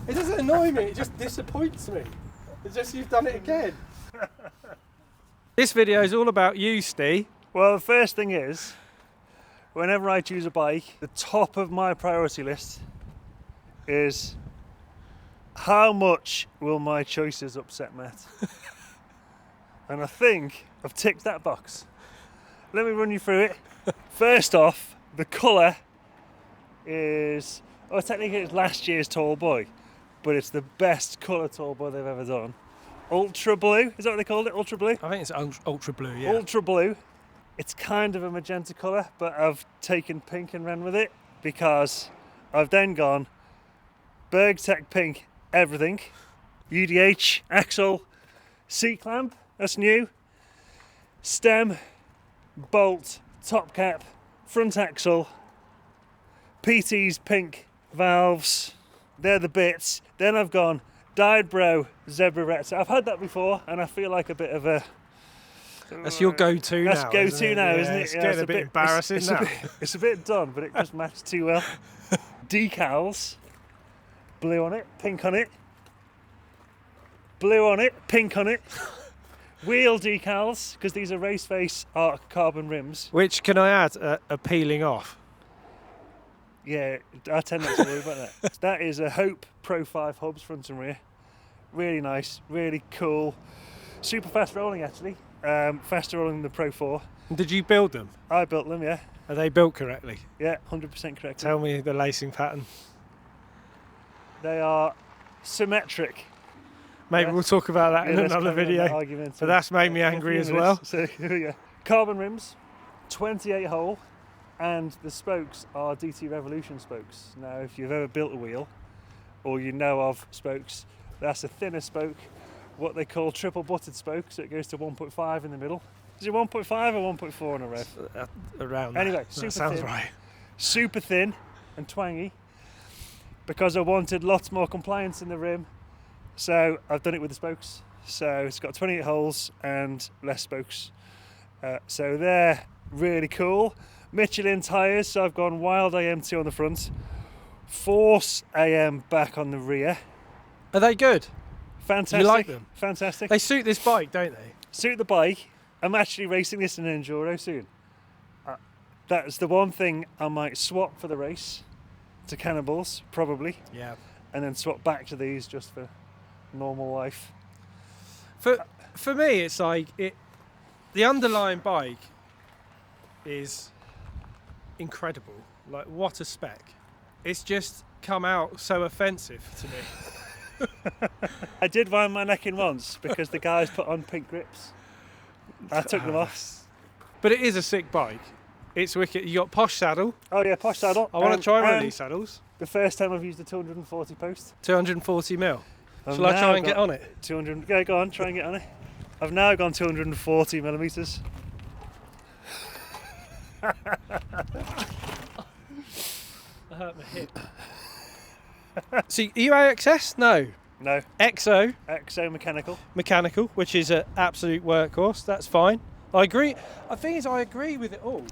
It doesn't annoy me, it just disappoints me. It's just you've done it again. This video is all about you, Steve. Well, the first thing is, whenever I choose a bike, the top of my priority list is how much will my choices upset Matt? And I think I've ticked that box. Let me run you through it. First off, the colour is, well, technically it's last year's Tallboy, but it's the best colour Tallboy they've ever done. Ultra blue, is that what they called it? Ultra blue? I think it's ultra blue, yeah. Ultra blue. It's kind of a magenta colour, but I've taken pink and ran with it because I've then gone Bergtech pink everything. UDH, axle, C-clamp, that's new. Stem, bolt, top cap, front axle, PT's pink valves, they're the bits. Then I've gone dyed brow zebra ret. I've had that before and I feel like a bit of a... That's your go-to now. That's go-to now, isn't it? It's getting a bit embarrassing now. It's a bit done, but it just matches too well. Decals, blue on it, pink on it. Blue on it, pink on it. Wheel decals, because these are race face arc carbon rims. Which, can I add, are peeling off. Yeah, I tend not to worry about that. That is a Hope Pro 5 hubs front and rear. Really nice, really cool. Super fast rolling actually. Faster rolling than the Pro 4. Did you build them? I built them, yeah. Are they built correctly? Yeah, 100% correct. Tell me the lacing pattern. They are symmetric. Maybe we'll talk about that in another video. But that's made me angry as well. So here we go. Carbon rims, 28 hole, and the spokes are DT Revolution spokes. Now, if you've ever built a wheel, or you know of spokes, that's a thinner spoke, what they call triple butted spoke, so it goes to 1.5 in the middle. Is it 1.5 or 1.4 on a rev? Around anyway, that. super That sounds thin, right. Super thin and twangy, because I wanted lots more compliance in the rim. So I've done it with the spokes. So it's got 28 holes and less spokes. So they're really cool. Michelin tyres, so I've gone Wild AM2 on the front. Force AM back on the rear. Are they good? Fantastic. You like them? Fantastic. They suit this bike, don't they? Suit the bike. I'm actually racing this in an Enduro soon. That's the one thing I might swap for the race to Cannibals, probably. Yeah. And then swap back to these just for normal life. For me, it's like the underlying bike is incredible. Like, what a spec. It's just come out so offensive to me. I did wind my neck in once because the guys put on pink grips. I took them off. But it is a sick bike. It's wicked. You got posh saddle. Oh yeah, posh saddle. I want to try one of these saddles. The first time I've used a 240 post. 240 mil. Shall I try and get on it? 200. Yeah, go on, try and get on it. I've now gone 240 millimeters. I hurt my hip. So, are you AXS? No. No. XO. XO Mechanical, which is an absolute workhorse. That's fine. I agree. The thing is, I agree with it all.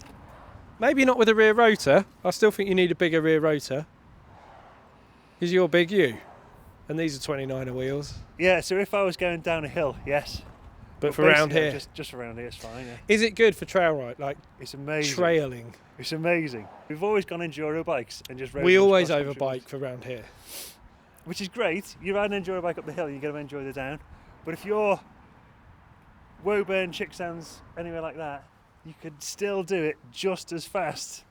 Maybe not with a rear rotor. I still think you need a bigger rear rotor. Because you're big, you. And these are 29er wheels. Yeah, so if I was going down a hill, yes. But for around here? Just around here, it's fine, yeah. Is it good for trail ride? Like, it's amazing. Trailing. It's amazing. We've always gone enduro bikes and just rode. We always overbike for around here. Which is great. You ride an enduro bike up the hill, you're going to enjoy the down. But if you're Woburn, Chicksands, anywhere like that, you could still do it just as fast.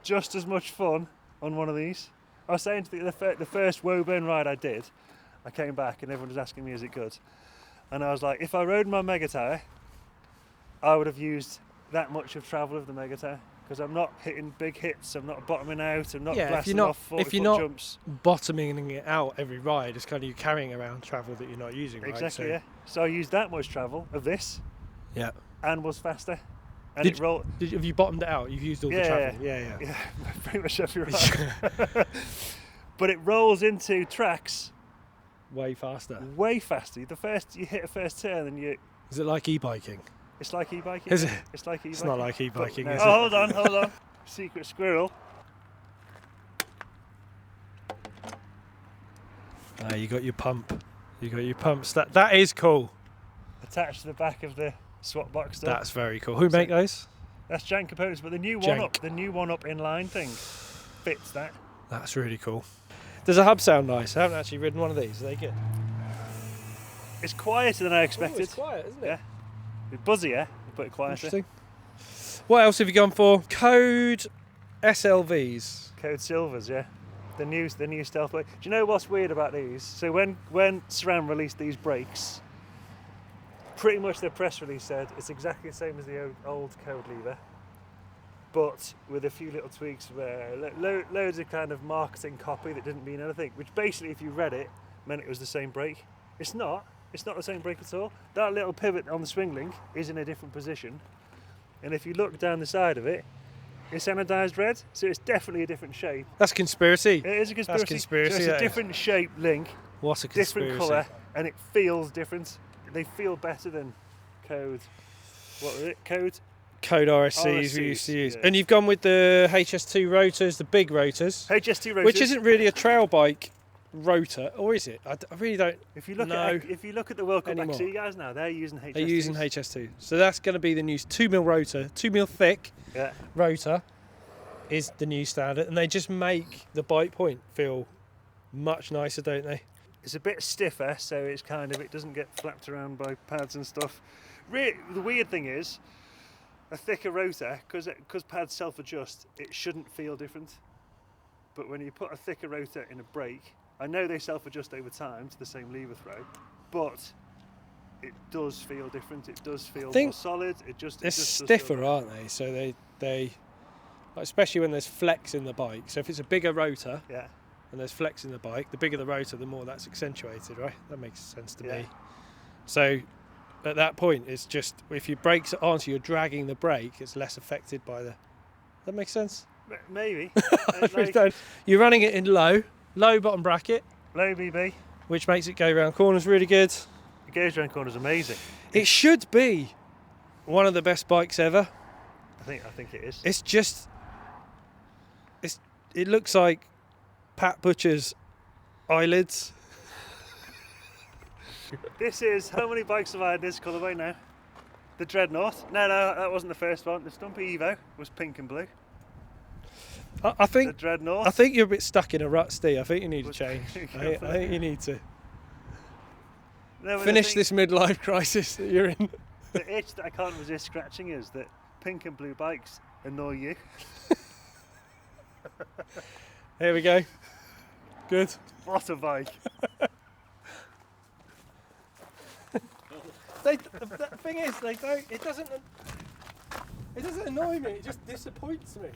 Just as much fun on one of these. I was saying to the first Woburn ride I did, I came back and everyone was asking me, is it good? And I was like, if I rode my Mega Tire, I would have used that much of travel of the Mega Tire. Because I'm not hitting big hits, I'm not bottoming out, I'm not blasting off 40-foot jumps. Bottoming it out every ride, it's kind of you carrying around travel that you're not using, right? Exactly, yeah. So I used that much travel of this, yeah, and was faster. And have you bottomed it out? You've used all the travel? Yeah, pretty much every ride. But it rolls into tracks way faster. You hit a first turn and you... Is it like e-biking? It's like e-biking. Is it? It's like e-biking. It's not like e-biking, is it? Hold on. Secret squirrel. Ah, you got your pump. You got your pumps. That is cool. Attached to the back of the swap box door. That's very cool. Who make those? That's Jank components, but the new Jank. one up inline thing fits that. That's really cool. Does the hub sound nice? I haven't actually ridden one of these. Are they good? It's quieter than I expected. It's quiet, isn't it? Yeah. It's buzzier, but quieter. Interesting. What else have you gone for? Code SLVs. Code Silvers, yeah. The new stealth bike. Do you know what's weird about these? So when SRAM released these brakes, pretty much their press release said it's exactly the same as the old Code lever, but with a few little tweaks where loads of kind of marketing copy that didn't mean anything, which basically if you read it meant it was the same brake. It's not the same brake at all. That little pivot on the swing link is in a different position, and if you look down the side of it, it's anodized red, so it's definitely a different shape. That's conspiracy. It is a conspiracy. That's conspiracy. So it's a different shape link, What's a conspiracy? different colour, and it feels different. They feel better than Code. What was it? Code RSCs we used to use. yeah. And you've gone with the HS2 rotors, the big rotors, HST rotors. which isn't really a trail bike rotor, or is it? I really don't. If you look know at the World Cup anymore. XC guys now, they're using HST. They're using HS2. So that's going to be the new 2mm rotor, 2mm thick Yeah. rotor is the new standard, and they just make the bike point feel much nicer, don't they? It's a bit stiffer, so it's kind of, it doesn't get flapped around by pads and stuff. The weird thing is, a thicker rotor, because pads self-adjust, it shouldn't feel different. But when you put a thicker rotor in a brake, I know they self-adjust over time to the same lever throw, but it does feel different. It does feel more solid. They're stiffer, aren't they? So they like, especially when there's flex in the bike. So if it's a bigger rotor, yeah, and there's flex in the bike, the bigger the rotor, the more that's accentuated, right? That makes sense to Yeah. me. So at that point, it's just, if your brakes are on, so you're dragging the brake, it's less affected by the... That makes sense? maybe. I really don't. You're running it in low bottom bracket, Low BB. which makes it go around corners really good. It goes around corners amazing. It should be one of the best bikes ever. I think it is. It's just... It looks like Pat Butcher's eyelids. This is, how many bikes have I had this colourway now? The Dreadnought. No, that wasn't the first one. The Stumpy Evo was pink and blue. I think The Dreadnought. I think you're a bit stuck in a rut, Steve. I think you need to Was change. pink I and think you need to No, but finish this midlife crisis that you're in. The itch that I can't resist scratching is that pink and blue bikes annoy you. Here we go. Good. What a bike. The thing is, they don't. It doesn't annoy me. It just disappoints me.